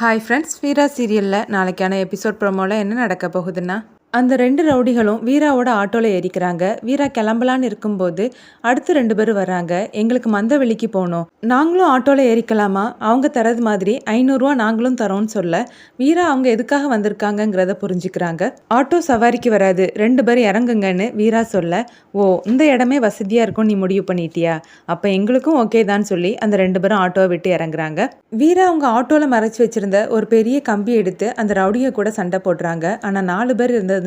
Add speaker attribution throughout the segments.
Speaker 1: Hi friends, வீரா சீரியலில் நாளைக்கான episode ப்ரோமோவில் என்ன நடக்க போகுதுன்னா, அந்த 2 ரவுடிகளும் வீராவோட ஆட்டோவில் ஏறிக்கிறாங்க. வீரா கிளம்பலான்னு இருக்கும்போது அடுத்து 2 பேர் வர்றாங்க. எங்களுக்கு மந்தவெளிக்கு போகணும், நாங்களும் ஆட்டோவில் ஏறிக்கலாமா? அவங்க தரது மாதிரி 500 ரூபா நாங்களும் தரோன்னு சொல்ல வீரா அவங்க எதுக்காக வந்திருக்காங்கங்கிறத புரிஞ்சுக்கிறாங்க. ஆட்டோ சவாரிக்கு வராது, 2 பேர் இறங்குங்கன்னு வீரா சொல்ல, ஓ இந்த இடமே வசதியாக இருக்கும் நீ முடிவு பண்ணிட்டியா, அப்போ எங்களுக்கும் ஓகே தான் சொல்லி அந்த 2 பேரும் ஆட்டோவை விட்டு இறங்குறாங்க. வீரா அவங்க ஆட்டோவில் மறைச்சி வச்சிருந்த ஒரு பெரிய கம்பி எடுத்து அந்த ரவுடியை கூட சண்டை போடுறாங்க. ஆனால் 4 பேர் இருந்ததுனால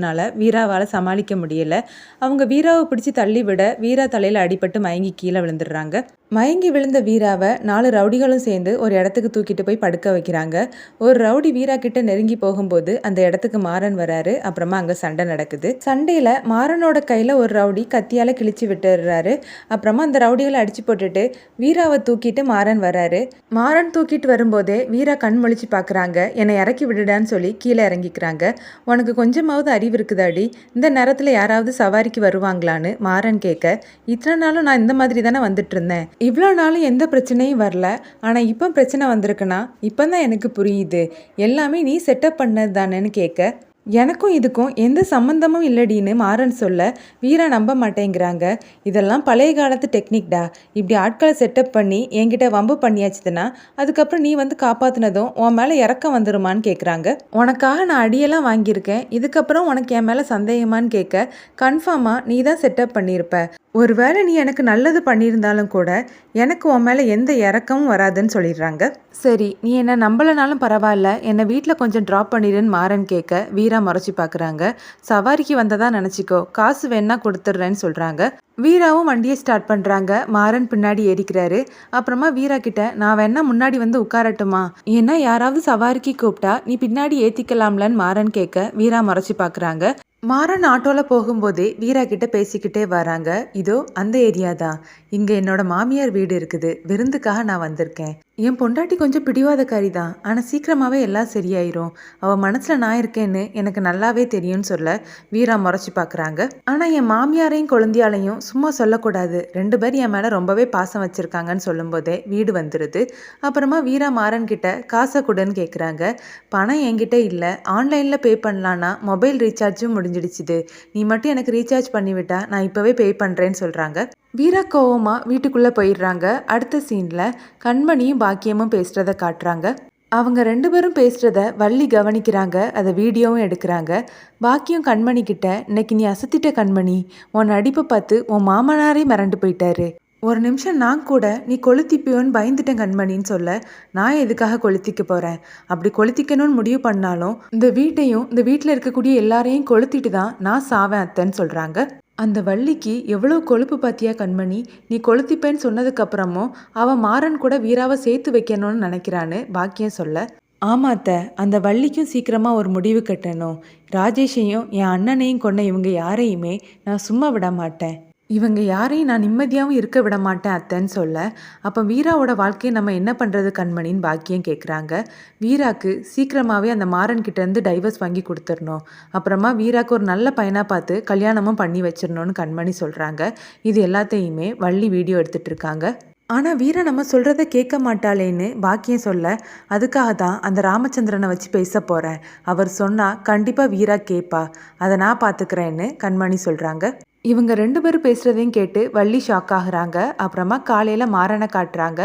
Speaker 1: வீராவால் சமாளிக்க முடியல. அவங்க வீராவை பிடிச்சி தள்ளி விட வீரா தலையில் அடிபட்டு மயங்கி கீழே விழுந்துடுறாங்க. மயங்கி விழுந்த வீராவை 4 ரவுடிகளும் சேர்ந்து ஒரு இடத்துக்கு தூக்கிட்டு போய் படுக்க வைக்கிறாங்க. ஒரு ரவுடி வீரா கிட்ட நெருங்கி போகும்போது அந்த இடத்துக்கு மாறன் வராரு. அப்புறமா அங்கே சண்டை நடக்குது. சண்டையில் மாறனோட கையில் ஒரு ரவுடி கத்தியால் கிழிச்சு விட்டுறாரு. அப்புறமா அந்த ரவுடிகளை அடிச்சு போட்டுட்டு வீராவை தூக்கிட்டு மாறன் வராரு. மாறன் தூக்கிட்டு வரும்போதே வீரா கண் முழிச்சு பார்க்குறாங்க. என்னை இறக்கி விடுடான்னு சொல்லி கீழே இறங்கிக்கிறாங்க. உனக்கு கொஞ்சமாவது அறிவு இருக்குதாடி, இந்த நேரத்தில் யாராவது சவாரிக்கு வருவாங்களான்னு மாறன் கேட்க, இத்தனை நாளும் நான் இந்த மாதிரி தானே வந்துட்டு இருந்தேன், இவ்வளோ நாளும் எந்த பிரச்சனையும் வரல, ஆனால் இப்போ பிரச்சனை வந்திருக்குன்னா இப்போ தான் எனக்கு புரியுது, எல்லாமே நீ செட்டப் பண்ணது தானேன்னு கேட்க, எனக்கும் இதுக்கும் எந்த சம்மந்தமும் இல்லடின்னு மாறன் சொல்ல வீரா நம்ப மாட்டேங்கிறாங்க. இதெல்லாம் பழைய காலத்து டெக்னிக்டா, இப்படி ஆட்களை செட்டப் பண்ணி என்கிட்ட வம்பு பண்ணியாச்சுதுன்னா அதுக்கப்புறம் நீ வந்து காப்பாற்றினதும் உன் மேலே இறக்கம் வந்துருமான்னு கேட்குறாங்க. உனக்காக நான் அடியெல்லாம் வாங்கியிருக்கேன், இதுக்கப்புறம் உனக்கு என் மேலே சந்தேகமான்னு கேட்க, கன்ஃபார்மாக நீ தான் செட்டப் பண்ணியிருப்ப, ஒருவேளை நீ எனக்கு நல்லது பண்ணியிருந்தாலும் கூட எனக்கு உன் மேலே எந்த இறக்கமும் வராதுன்னு சொல்லிடுறாங்க. சரி, நீ என்னை நம்பலைனாலும் பரவாயில்ல, என்னை வீட்டில் கொஞ்சம் ட்ராப் பண்ணிடுன்னு மாறன் கேட்க வீரா முறைச்சி பார்க்குறாங்க. சவாரிக்கு வந்ததா நினச்சிக்கோ, காசு வேணா கொடுத்துட்றேன்னு சொல்கிறாங்க. வீராவும் வண்டியை ஸ்டார்ட் பண்ணுறாங்க. மாறன் பின்னாடி ஏறிக்கிறாரு. அப்புறமா வீரா கிட்ட, நான் வேணா முன்னாடி வந்து உட்காரட்டுமா, ஏன்னா யாராவது சவாரிக்கு கூப்பிட்டா நீ பின்னாடி ஏற்றிக்கலாம்லன்னு மாறன் கேட்க வீரா முறைச்சி பார்க்குறாங்க. மாறன் ஆட்டோவில் போகும்போதே வீரா கிட்ட பேசிக்கிட்டே வராங்க. இதோ அந்த ஏரியா தான், இங்கே என்னோட மாமியார் வீடு இருக்குது, விருந்துக்காக நான் வந்திருக்கேன், என் பொண்டாட்டி கொஞ்சம் பிடிவாதக்காரி தான், ஆனால் சீக்கிரமாகவே எல்லாம் சரியாயிரும், அவள் மனசில் நான் இருக்கேன்னு எனக்கு நல்லாவே தெரியும்னு சொல்ல வீரா முறைச்சி பார்க்குறாங்க. ஆனால் என் மாமியாரையும் குழந்தையாலையும் சும்மா சொல்லக்கூடாது, 2 பேர் என் மேலே ரொம்பவே பாசம் வச்சுருக்காங்கன்னு சொல்லும்போதே வீடு வந்துடுது. அப்புறமா வீரா மாறன் கிட்ட காசை கொடுன்னு கேட்குறாங்க. பணம் என்கிட்ட இல்லை, ஆன்லைனில் பே பண்ணலான்னா மொபைல் ரீசார்ஜும் முடிஞ்சிடுச்சுது, நீ மட்டும் எனக்கு ரீசார்ஜ் பண்ணிவிட்டா நான் இப்போவே பே பண்ணுறேன்னு சொல்கிறாங்க. வீரா கோவமா வீட்டுக்குள்ளே போயிடுறாங்க. அடுத்த சீனில் கண்மணியும் பாக்கியமும் பேசுகிறத காட்டுறாங்க. அவங்க 2 பேரும் பேசுகிறத வள்ளி கவனிக்கிறாங்க, அதை வீடியோவும் எடுக்கிறாங்க. பாக்கியம் கண்மணி கிட்ட, இன்னைக்கு நீ அசத்திட்ட கண்மணி, உன் நடிப்பை பார்த்து உன் மாமனாரே மிரண்டு போயிட்டாரு, ஒரு நிமிஷம் நான் கூட நீ கொளுத்திப்பியோன்னு பயந்துட்டேன் கண்மணின்னு சொல்ல, நான் எதுக்காக கொளுத்திக்க போகிறேன், அப்படி கொளுத்திக்கணும்னு முடிவு பண்ணாலும் இந்த வீட்டையும் இந்த வீட்டில் இருக்கக்கூடிய எல்லாரையும் கொளுத்திட்டு தான் நான் சாவேன் அத்தைன்னு சொல்கிறாங்க. அந்த வள்ளிக்கு எவ்வளோ கொழுப்பு பார்த்தியா கண்மணி, நீ கொளுத்திப்பேன்னு சொன்னதுக்கப்புறமும் அவன் மாறன் கூட வீராவை சேர்த்து வைக்கணும்னு நினைக்கிறான்னு பாக்கியம் சொல்ல, ஆமாத்த, அந்த வள்ளிக்கும் சீக்கிரமாக ஒரு முடிவு கட்டணும், ராஜேஷையும் என் அண்ணனையும் கொண்ட இவங்க யாரையுமே நான் சும்மா விட மாட்டேன், இவங்க யாரையும் நான் நிம்மதியாகவும் இருக்க விட மாட்டேன் அத்தைன்னு சொல்ல, அப்போ வீராவோட வாழ்க்கையை நம்ம என்ன பண்ணுறது கண்மணின்னு பாக்கியம் கேட்குறாங்க. வீராக்கு சீக்கிரமாகவே அந்த மாறன் கிட்டேருந்து டைவர்ஸ் வாங்கி கொடுத்துடணும், அப்புறமா வீராக்கு ஒரு நல்ல பையனாக பார்த்து கல்யாணமும் பண்ணி வச்சிடணும்னு கண்மணி சொல்கிறாங்க. இது எல்லாத்தையுமே வள்ளி வீடியோ எடுத்துகிட்டு இருக்காங்க. ஆனால் வீரா நம்ம சொல்கிறத கேட்க மாட்டாளேன்னு பாக்கியம் சொல்ல, அதுக்காக தான் அந்த ராமச்சந்திரனை வச்சு பேச போகிறேன், அவர் சொன்னால் கண்டிப்பாக வீரா கேட்பா, அதை நான் பார்த்துக்கிறேன்னு கண்மணி சொல்கிறாங்க. இவங்க 2 பேரும் பேசுகிறதையும் கேட்டு வள்ளி ஷாக் ஆகுறாங்க. அப்புறமா காலையில் மாறனை காட்டுறாங்க.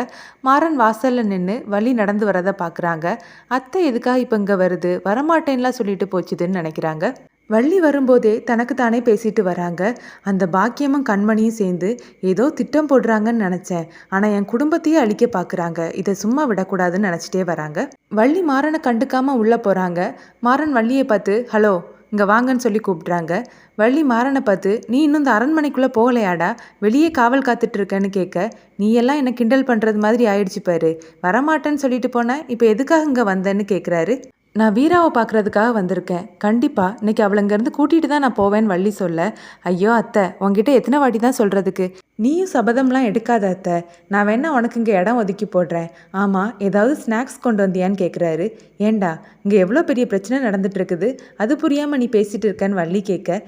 Speaker 1: மாறன் வாசலில் நின்று வள்ளி நடந்து வரதை பார்க்குறாங்க. அத்தை எதுக்காக இப்போ இங்கே வருது, வரமாட்டேன்லாம் சொல்லிட்டு போச்சுதுன்னு நினைக்கிறாங்க. வள்ளி வரும்போதே தனக்கு தானே பேசிட்டு வராங்க. அந்த பாக்கியமும் கண்மணியும் சேர்ந்து ஏதோ திட்டம் போடுறாங்கன்னு நினச்சேன், ஆனால் என் குடும்பத்தையே அழிக்க பார்க்குறாங்க, இதை சும்மா விடக்கூடாதுன்னு நினச்சிட்டே வராங்க. வள்ளி மாறனை கண்டுக்காமல் உள்ளே போகிறாங்க. மாறன் வள்ளியை பார்த்து, ஹலோ இங்கே வாங்கன்னு சொல்லி கூப்பிட்றாங்க. வள்ளி மாறனை பார்த்து, நீ இன்னும் இந்த அரண்மனைக்குள்ளே போகலையாடா, வெளியே காவல் காத்துட்டு இருக்கேன்னு கேட்க, நீ எல்லாம் என்னை கிண்டல் பண்ணுறது மாதிரி ஆயிடுச்சு பாரு, வரமாட்டேன்னு சொல்லிட்டு போனேன், இப்போ எதுக்காக இங்கே வந்தேன்னு கேட்குறாரு. நான் வீராவை பார்க்குறதுக்காக வந்திருக்கேன், கண்டிப்பாக இன்னைக்கு அவளை இங்கேருந்து கூட்டிகிட்டு தான் நான் போவேன்னு வள்ளி சொல்ல, ஐயோ அத்தை, உங்ககிட்ட எத்தனை வாட்டி தான் சொல்கிறதுக்கு, நீயும் சபதம்லாம் எடுக்காத அத்தை, நான் வேணா உனக்கு இங்கே இடம் ஒதுக்கி போடுறேன், ஆமாம் ஏதாவது ஸ்நாக்ஸ் கொண்டு வந்தியான்னு கேட்குறாரு. ஏண்டா இங்கே எவ்வளோ பெரிய பிரச்சனை நடந்துட்டு இருக்குது, அது புரியாமல் நீ பேசிகிட்டு இருக்கேன்னு வள்ளி கேட்க,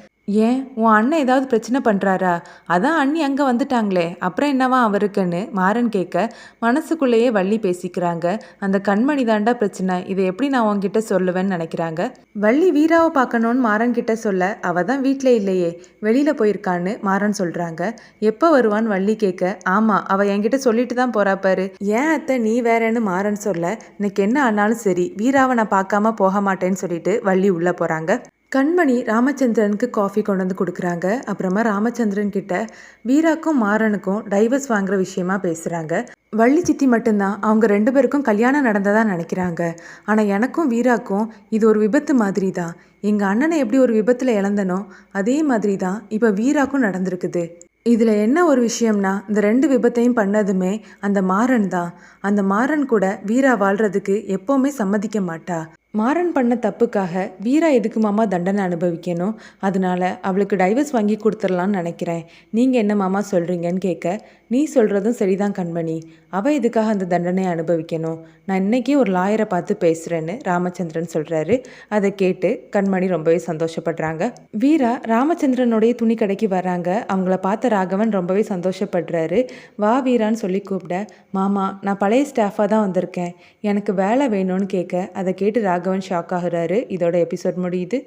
Speaker 1: ஏன் உன் அண்ணன் ஏதாவது பிரச்சனை பண்ணுறாரா? அதான் அண்ணி அங்கே வந்துட்டாங்களே, அப்புறம் என்னவா அவருக்குன்னு மாறன் கேட்க, மனசுக்குள்ளேயே வள்ளி பேசிக்கிறாங்க. அந்த கண்மணி தாண்டா பிரச்சனை, இதை எப்படி நான் உன்கிட்ட சொல்லுவேன்னு நினைக்கிறாங்க. வள்ளி வீராவை பார்க்கணுன்னு மாறன் கிட்ட சொல்ல, அவ தான் வீட்டில் இல்லையே, வெளியில் போயிருக்கான்னு மாறன் சொல்கிறாங்க. எப்போ வருவான்னு வள்ளி கேட்க, ஆமாம் அவள் என்கிட்ட சொல்லிட்டு தான் போறா பாரு. ஏன் அத்தை நீ வேறேன்னு மாறன் சொல்ல, இன்னைக்கு என்ன ஆனாலும் சரி வீராவை நான் பார்க்காம போக மாட்டேன்னு சொல்லிட்டு வள்ளி உள்ளே போகிறாங்க. கண்மணி ராமச்சந்திரனுக்கு காஃபி கொண்டு வந்து கொடுக்குறாங்க. அப்புறமா ராமச்சந்திரன் கிட்ட வீராக்கும் மாறனுக்கும் டைவர்ஸ் வாங்குற விஷயமா பேசுகிறாங்க. வள்ளி சித்தி மட்டும்தான் அவங்க 2 பேருக்கும் கல்யாணம் நடந்ததா நினைக்கிறாங்க. ஆனால் எனக்கும் வீராக்கும் இது ஒரு விபத்து மாதிரி தான். எங்கள் அண்ணனை எப்படி ஒரு விபத்தில் இழந்தனோ அதே மாதிரி தான் இப்போ வீராக்கும் நடந்திருக்குது. இதில் என்ன ஒரு விஷயம்னா, இந்த 2 விபத்தையும் பண்ணதுமே அந்த மாறன் தான். அந்த மாறன் கூட வீரா வாழ்கிறதுக்கு எப்போவுமே சம்மதிக்க மாட்டா. மாறன் பண்ண தப்புக்காக வீரா எதுக்கு மாமா தண்டனை அனுபவிக்கணும்? அதனால அவளுக்கு டைவர்ஸ் வாங்கி கொடுத்துடலான்னு நினைக்கிறேன். நீங்கள் என்ன மாமா சொல்கிறீங்கன்னு கேட்க, நீ சொல்கிறதும் சரிதான் கண்மணி. அவள் எதுக்காக அந்த தண்டனையை அனுபவிக்கணும்? நான் இன்றைக்கே ஒரு லாயரை பார்த்து பேசுகிறேன்னு ராமச்சந்திரன் சொல்கிறாரு. அதை கேட்டு கண்மணி ரொம்பவே சந்தோஷப்படுறாங்க. வீரா ராமச்சந்திரனுடைய துணி கடைக்கு வராங்க. அவங்கள பார்த்த ராகவன் ரொம்பவே சந்தோஷப்படுறாரு. வா வீரான்னு சொல்லி கூப்பிட, மாமா நான் பழைய ஸ்டாஃபாக தான் வந்திருக்கேன், எனக்கு வேலை வேணும்னு கேட்க, அதை கேட்டு ராகவன் ஷாக் ஆகுறாரு. இதோட எபிசோட் முடியுது.